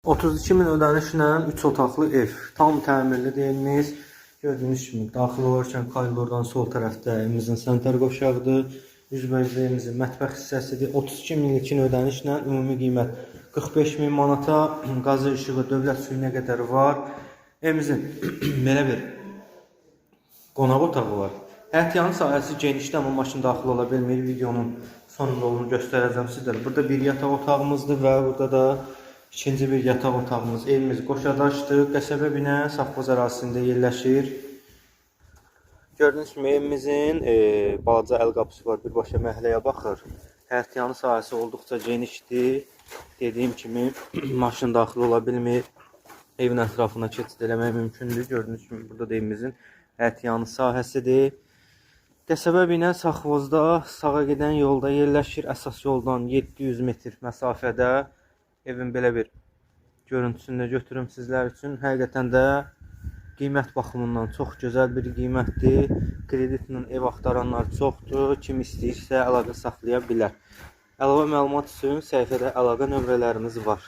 32 min ödənişlə 3 otaqlı ev. Tam təmirli deyilmiş. Gördüyünüz kimi daxil olarkən koridordan sol tərəfdə evimizin sanitar qovşağıdır. Üzbəyüzdə evimizin mətbəx hissəsidir. 32 minlik ödənişlə ümumi qiymət 45 min manata. Qazı işığı, dövlət suyuna qədər var. Evimizin belə bir qonaq otağı var. Həyətyanı sahəsi genişdir, amma maşın daxil ola bilmir. Videonun sonunda onu göstərəcəm sizlərə. Burada bir yataq otağımızdır və burada da ikinci bir yataq otağımız. Evimiz Qoşadaşdır. Qəsəbə binə Safxoz ərazisində yerləşir. Gördüyünüz kimi evimizin balaca əl qapısı var. Birbaşa məhəlləyə baxır. Həyətyanı sahəsi olduqca genişdir. Dediyim kimi maşın daxil ola bilmir. Evin ətrafına keçid eləmək mümkündür. Gördüyünüz kimi burada da evimizin həyətyanı sahəsidir. Qəsəbə binə Safxozda sağa gedən yolda yerləşir. Əsas yoldan 700 metr məsafədə. Evin belə bir görüntüsünü də götürüm sizlər üçün. Həqiqətən də qiymət baxımından çox gözəl bir qiymətdir. Kreditlə ev axtaranlar çoxdur. Kim istəyirsə əlaqə saxlaya bilər. Əlavə məlumat üçün səhifədə əlaqə nömrələrimiz var.